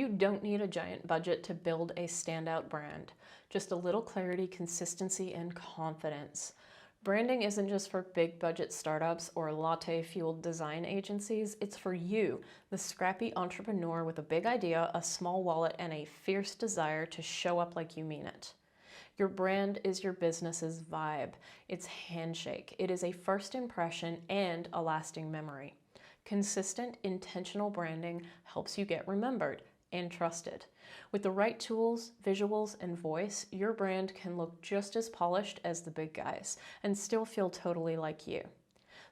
You don't need a giant budget to build a standout brand, just a little clarity, consistency, and confidence. Branding isn't just for big budget startups or latte-fueled design agencies, it's for you, the scrappy entrepreneur with a big idea, a small wallet, and a fierce desire to show up like you mean it. Your brand is your business's vibe. It's handshake. It is a first impression and a lasting memory. Consistent, intentional branding helps you get remembered and trusted. With the right tools, visuals, and voice, your brand can look just as polished as the big guys and still feel totally like you.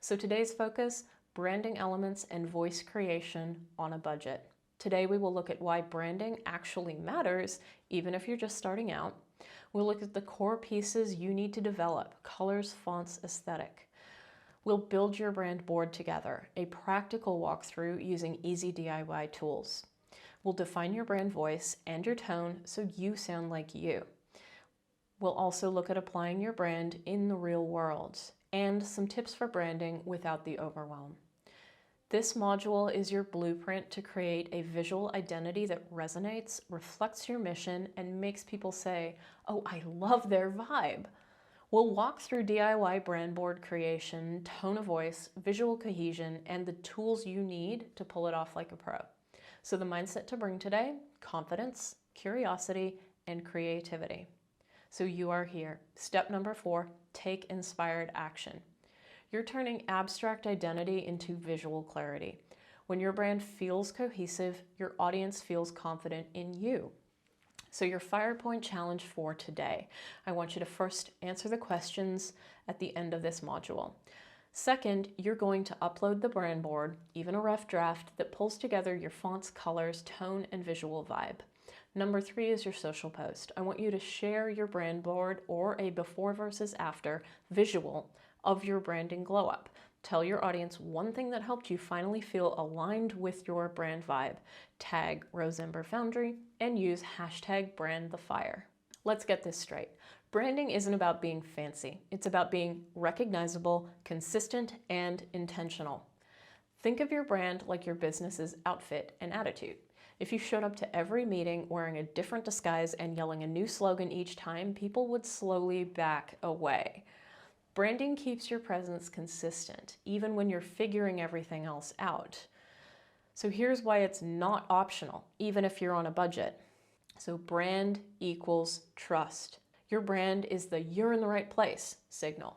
So today's focus, branding elements and voice creation on a budget. Today we will look at why branding actually matters, even if you're just starting out. We'll look at the core pieces you need to develop, colors, fonts, aesthetic. We'll build your brand board together, a practical walkthrough using easy DIY tools. We'll define your brand voice and your tone so you sound like you. We'll also look at applying your brand in the real world and some tips for branding without the overwhelm. This module is your blueprint to create a visual identity that resonates, reflects your mission, and makes people say, "Oh, I love their vibe." We'll walk through DIY brand board creation, tone of voice, visual cohesion, and the tools you need to pull it off like a pro. So the mindset to bring today, confidence, curiosity, and creativity. So you are here. Step number 4, take inspired action. You're turning abstract identity into visual clarity. When your brand feels cohesive, your audience feels confident in you. So your FirePoint challenge for today, I want you to first answer the questions at the end of this module. Second, you're going to upload the brand board, even a rough draft, that pulls together your fonts, colors, tone, and visual vibe. Number 3 is your social post. I want you to share your brand board or a before versus after visual of your branding glow up. Tell your audience one thing that helped you finally feel aligned with your brand vibe. Tag Rose Ember Foundry and use #BrandTheFire. Let's get this straight. Branding isn't about being fancy. It's about being recognizable, consistent, and intentional. Think of your brand like your business's outfit and attitude. If you showed up to every meeting wearing a different disguise and yelling a new slogan each time, people would slowly back away. Branding keeps your presence consistent, even when you're figuring everything else out. So here's why it's not optional, even if you're on a budget. So brand equals trust. Your brand is the "you're in the right place" signal.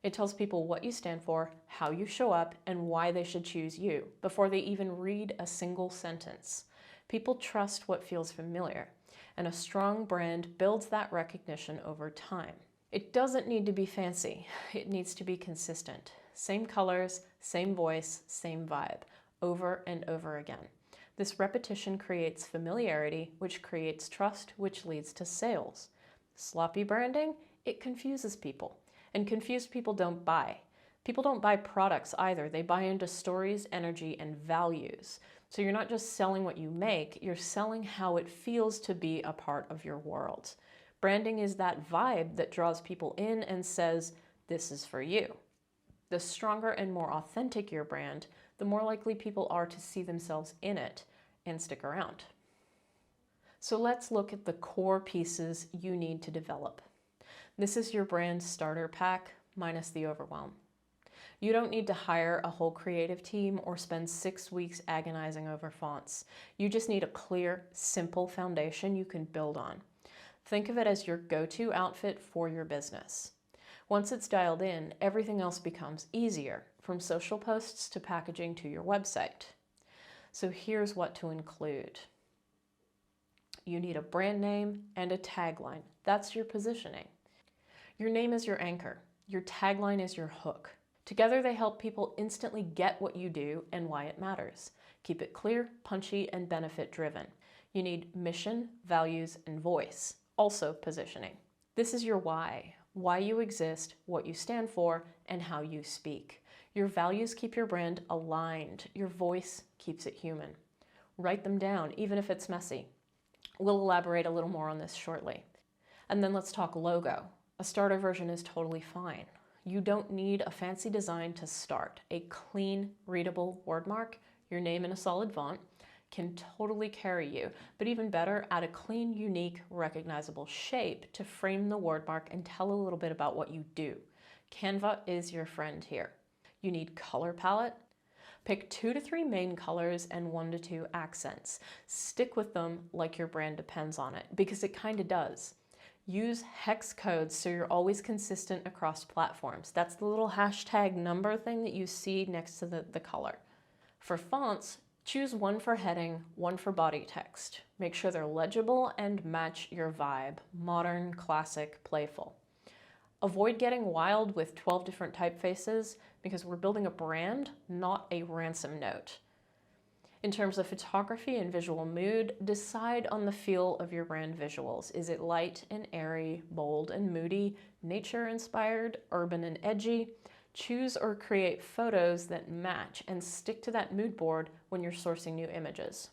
It tells people what you stand for, how you show up, and why they should choose you before they even read a single sentence. People trust what feels familiar, and a strong brand builds that recognition over time. It doesn't need to be fancy. It needs to be consistent. Same colors, same voice, same vibe, over and over again. This repetition creates familiarity, which creates trust, which leads to sales. Sloppy branding, it confuses people. And confused people don't buy. People don't buy products either. They buy into stories, energy, and values. So you're not just selling what you make, you're selling how it feels to be a part of your world. Branding is that vibe that draws people in and says, "This is for you." The stronger and more authentic your brand, the more likely people are to see themselves in it and stick around. So let's look at the core pieces you need to develop. This is your brand starter pack minus the overwhelm. You don't need to hire a whole creative team or spend 6 weeks agonizing over fonts. You just need a clear, simple foundation you can build on. Think of it as your go-to outfit for your business. Once it's dialed in, everything else becomes easier, from social posts to packaging to your website. So here's what to include. You need a brand name and a tagline. That's your positioning. Your name is your anchor. Your tagline is your hook. Together they help people instantly get what you do and why it matters. Keep it clear, punchy, and benefit-driven. You need mission, values, and voice. Also positioning. This is your why you exist, what you stand for, and how you speak. Your values keep your brand aligned. Your voice keeps it human. Write them down, even if it's messy. We'll elaborate a little more on this shortly. And then let's talk logo. A starter version is totally fine. You don't need a fancy design to start. A clean, readable word mark, your name in a solid font, can totally carry you, but even better, add a clean, unique, recognizable shape to frame the word mark and tell a little bit about what you do. Canva is your friend here. You need color palette. Pick 2 to 3 main colors and 1 to 2 accents. Stick with them like your brand depends on it, because it kind of does. Use hex codes so you're always consistent across platforms. That's the little hashtag number thing that you see next to the color. For fonts, choose 1 for heading, 1 for body text. Make sure they're legible and match your vibe, modern, classic, playful. Avoid getting wild with 12 different typefaces because we're building a brand, not a ransom note. In terms of photography and visual mood, decide on the feel of your brand visuals. Is it light and airy, bold and moody, nature-inspired, urban and edgy? Choose or create photos that match and stick to that mood board when you're sourcing new images.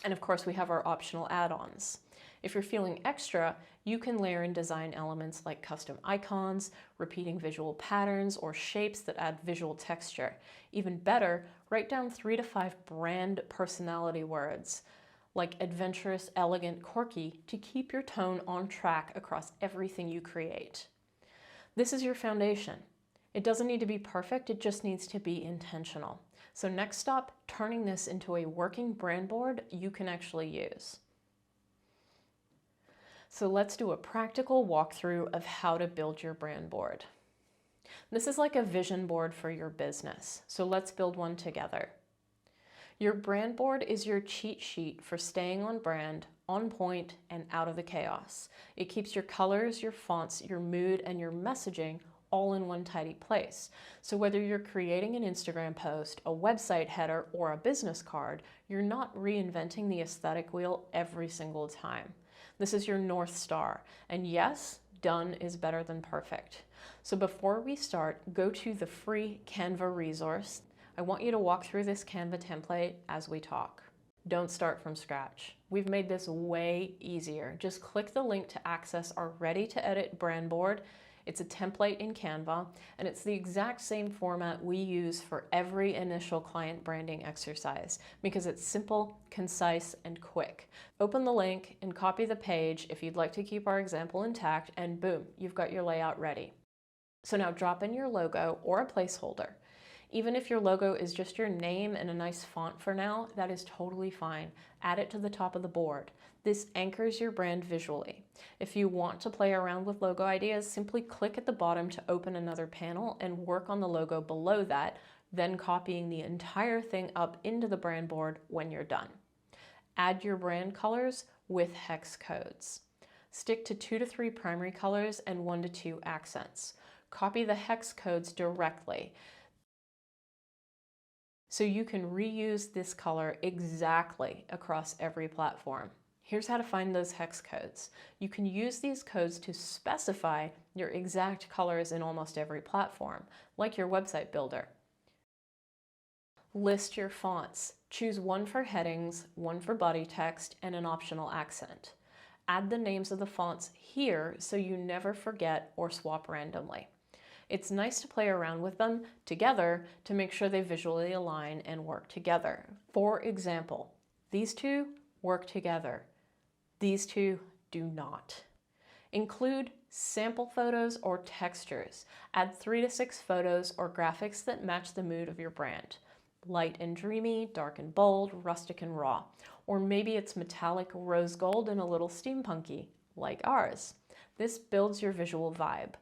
And of course, we have our optional add-ons. If you're feeling extra, you can layer in design elements like custom icons, repeating visual patterns, or shapes that add visual texture. Even better, write down 3 to 5 brand personality words, like adventurous, elegant, quirky, to keep your tone on track across everything you create. This is your foundation. It doesn't need to be perfect, it just needs to be intentional. So next stop, turning this into a working brand board you can actually use. So let's do a practical walkthrough of how to build your brand board. This is like a vision board for your business, so let's build one together. Your brand board is your cheat sheet for staying on brand, on point, and out of the chaos. It keeps your colors, your fonts, your mood, and your messaging all in one tidy place. So whether you're creating an Instagram post, a website header, or a business card, you're not reinventing the aesthetic wheel every single time. This is your North Star. And yes, done is better than perfect. So before we start, go to the free Canva resource. I want you to walk through this Canva template as we talk. Don't start from scratch. We've made this way easier. Just click the link to access our ready-to-edit brand board. It's a template in Canva, and it's the exact same format we use for every initial client branding exercise because it's simple, concise, and quick. Open the link and copy the page if you'd like to keep our example intact, and boom, you've got your layout ready. So now drop in your logo or a placeholder. Even if your logo is just your name and a nice font for now, that is totally fine. Add it to the top of the board. This anchors your brand visually. If you want to play around with logo ideas, simply click at the bottom to open another panel and work on the logo below that, then copying the entire thing up into the brand board when you're done. Add your brand colors with hex codes. Stick to 2 to 3 primary colors and 1 to 2 accents. Copy the hex codes directly, so you can reuse this color exactly across every platform. Here's how to find those hex codes. You can use these codes to specify your exact colors in almost every platform, like your website builder. List your fonts. Choose 1 for headings, 1 for body text, and an optional accent. Add the names of the fonts here so you never forget or swap randomly. It's nice to play around with them together to make sure they visually align and work together. For example, these 2 work together. These 2 do not. Include sample photos or textures. Add 3 to 6 photos or graphics that match the mood of your brand. Light and dreamy, dark and bold, rustic and raw. Or maybe it's metallic rose gold and a little steampunky, like ours. This builds your visual vibe.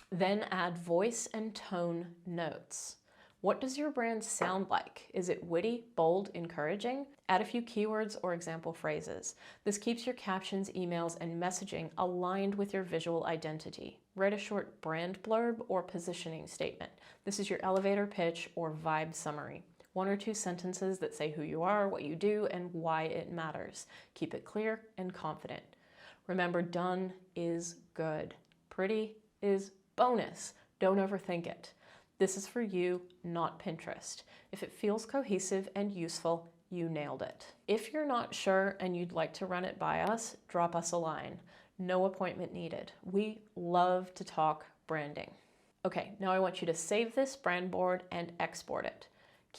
Then add voice and tone notes. What does your brand sound like? Is it witty, bold, encouraging? Add a few keywords or example phrases. This keeps your captions, emails, and messaging aligned with your visual identity. Write a short brand blurb or positioning statement. This is your elevator pitch or vibe summary. 1 or 2 sentences that say who you are, what you do, and why it matters. Keep it clear and confident. Remember, done is good. Pretty is bonus. Don't overthink it. This is for you, not Pinterest. If it feels cohesive and useful, you nailed it. If you're not sure and you'd like to run it by us, drop us a line. No appointment needed. We love to talk branding. Okay, now I want you to save this brand board and export it.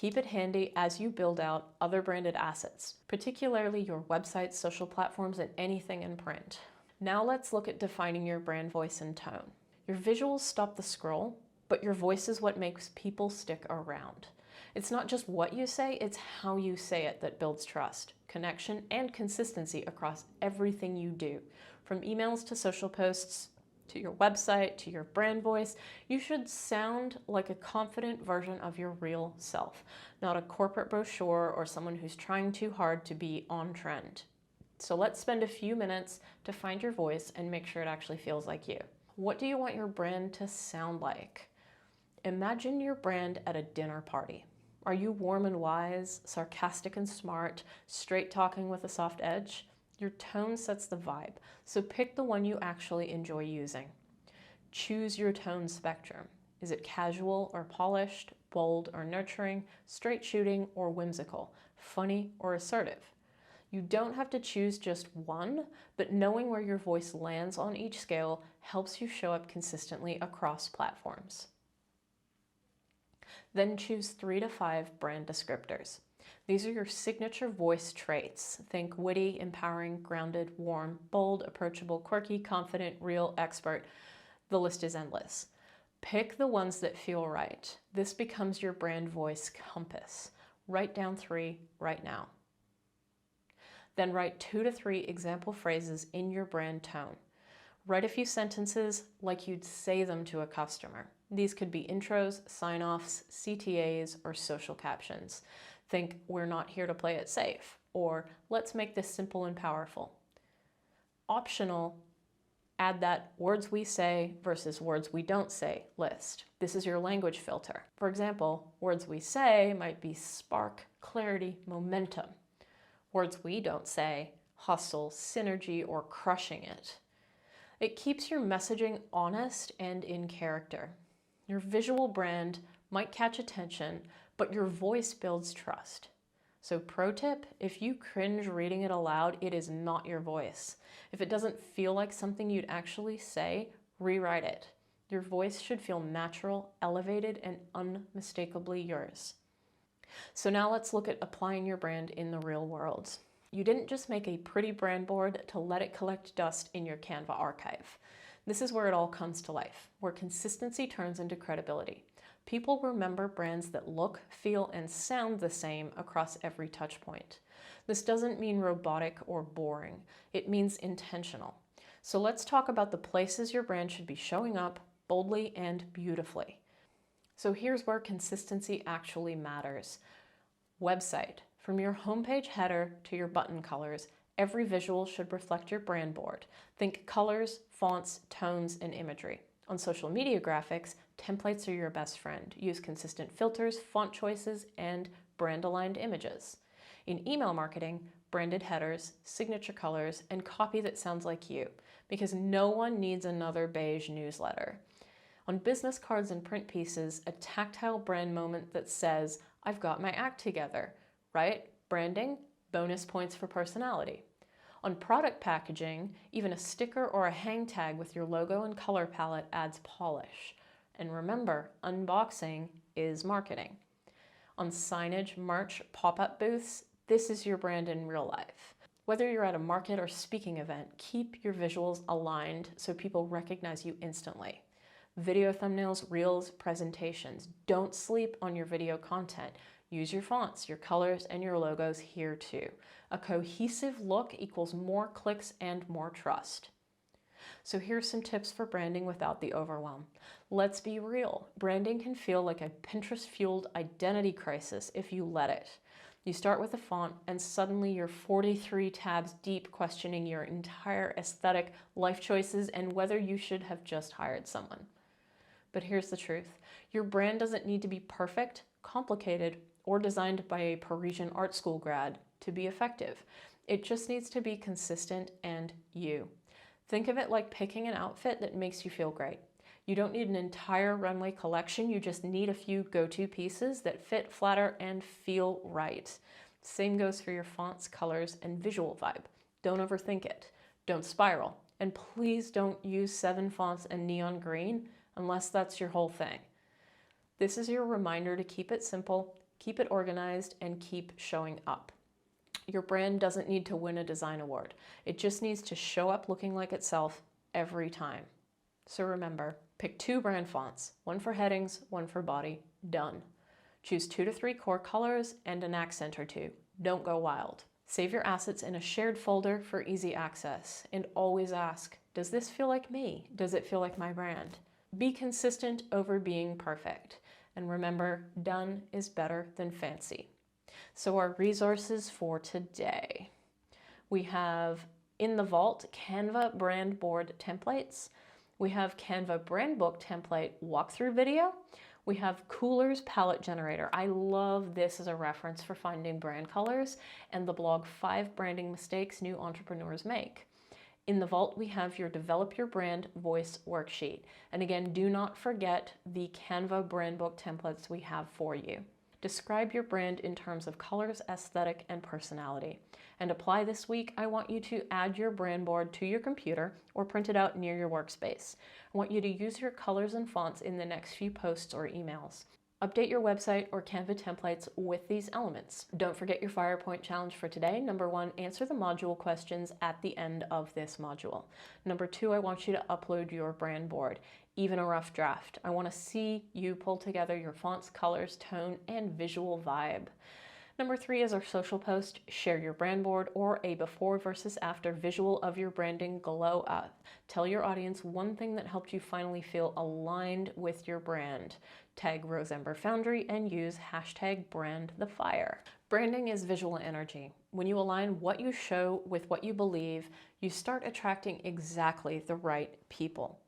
Keep it handy as you build out other branded assets, particularly your websites, social platforms, and anything in print. Now let's look at defining your brand voice and tone. Your visuals stop the scroll, but your voice is what makes people stick around. It's not just what you say, it's how you say it that builds trust, connection, and consistency across everything you do. From emails to social posts, to your website, to your brand voice, you should sound like a confident version of your real self, not a corporate brochure or someone who's trying too hard to be on trend. So let's spend a few minutes to find your voice and make sure it actually feels like you. What do you want your brand to sound like? Imagine your brand at a dinner party. Are you warm and wise, sarcastic and smart, straight talking with a soft edge? Your tone sets the vibe, so pick the one you actually enjoy using. Choose your tone spectrum. Is it casual or polished, bold or nurturing, straight shooting or whimsical, funny or assertive? You don't have to choose just one, but knowing where your voice lands on each scale helps you show up consistently across platforms. Then choose 3 to 5 brand descriptors. These are your signature voice traits. Think witty, empowering, grounded, warm, bold, approachable, quirky, confident, real, expert. The list is endless. Pick the ones that feel right. This becomes your brand voice compass. Write down 3 right now. Then write 2 to 3 example phrases in your brand tone. Write a few sentences like you'd say them to a customer. These could be intros, sign-offs, CTAs, or social captions. Think, "We're not here to play it safe," or "Let's make this simple and powerful." Optional, add that words we say versus words we don't say list. This is your language filter. For example, words we say might be spark, clarity, momentum. Words we don't say, hustle, synergy, or crushing it. It keeps your messaging honest and in character. Your visual brand might catch attention, but your voice builds trust. So pro tip, if you cringe reading it aloud, it is not your voice. If it doesn't feel like something you'd actually say, rewrite it. Your voice should feel natural, elevated, and unmistakably yours. So now let's look at applying your brand in the real world. You didn't just make a pretty brand board to let it collect dust in your Canva archive. This is where it all comes to life, where consistency turns into credibility. People remember brands that look, feel, and sound the same across every touch point. This doesn't mean robotic or boring. It means intentional. So let's talk about the places your brand should be showing up boldly and beautifully. So here's where consistency actually matters. Website. From your homepage header to your button colors, every visual should reflect your brand board. Think colors, fonts, tones, and imagery. On social media graphics, templates are your best friend. Use consistent filters, font choices, and brand-aligned images. In email marketing, branded headers, signature colors, and copy that sounds like you, because no one needs another beige newsletter. On business cards and print pieces, a tactile brand moment that says, "I've got my act together," right? Branding, bonus points for personality. On product packaging, even a sticker or a hang tag with your logo and color palette adds polish. And remember, unboxing is marketing. On signage, merch, pop-up booths, this is your brand in real life. Whether you're at a market or speaking event, keep your visuals aligned so people recognize you instantly. Video thumbnails, reels, presentations. Don't sleep on your video content. Use your fonts, your colors, and your logos here too. A cohesive look equals more clicks and more trust. So here's some tips for branding without the overwhelm. Let's be real. Branding can feel like a Pinterest-fueled identity crisis if you let it. You start with a font and suddenly you're 43 tabs deep questioning your entire aesthetic, life choices, and whether you should have just hired someone. But here's the truth. Your brand doesn't need to be perfect, complicated, or designed by a Parisian art school grad to be effective. It just needs to be consistent and you. Think of it like picking an outfit that makes you feel great. You don't need an entire runway collection, you just need a few go-to pieces that fit, flatter, and feel right. Same goes for your fonts, colors, and visual vibe. Don't overthink it. Don't spiral. And please don't use 7 fonts and neon green unless that's your whole thing. This is your reminder to keep it simple, keep it organized, and keep showing up. Your brand doesn't need to win a design award. It just needs to show up looking like itself every time. So remember, pick 2 brand fonts, one for headings, one for body, done. Choose 2 to 3 core colors and an accent or 2. Don't go wild. Save your assets in a shared folder for easy access, and always ask, does this feel like me? Does it feel like my brand? Be consistent over being perfect. And remember, done is better than fancy. So our resources for today. We have in the vault Canva brand board templates. We have Canva brand book template walkthrough video. We have Cooler's palette generator. I love this as a reference for finding brand colors, and the blog 5 branding mistakes new entrepreneurs make. In the vault, we have your develop your brand voice worksheet. And again, do not forget the Canva brand book templates we have for you. Describe your brand in terms of colors, aesthetic, and personality. And apply this week, I want you to add your brand board to your computer or print it out near your workspace. I want you to use your colors and fonts in the next few posts or emails. Update your website or Canva templates with these elements. Don't forget your FirePoint challenge for today. Number 1, answer the module questions at the end of this module. Number 2, I want you to upload your brand board, even a rough draft. I want to see you pull together your fonts, colors, tone, and visual vibe. Number 3 is our social post. Share your brand board or a before versus after visual of your branding glow up. Tell your audience one thing that helped you finally feel aligned with your brand. Tag Rose Ember Foundry and use hashtag #BrandTheFire. Branding is visual energy. When you align what you show with what you believe, you start attracting exactly the right people.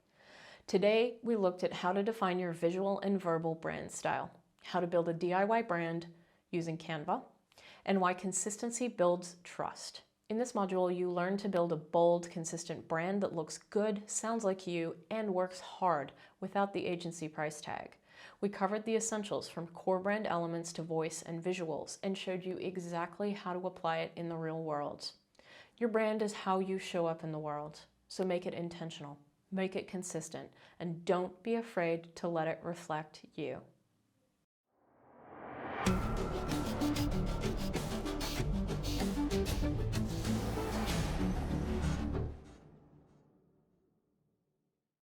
Today, we looked at how to define your visual and verbal brand style, how to build a DIY brand using Canva, and why consistency builds trust. In this module, you learn to build a bold, consistent brand that looks good, sounds like you, and works hard without the agency price tag. We covered the essentials from core brand elements to voice and visuals and showed you exactly how to apply it in the real world. Your brand is how you show up in the world, so make it intentional, make it consistent, and don't be afraid to let it reflect you.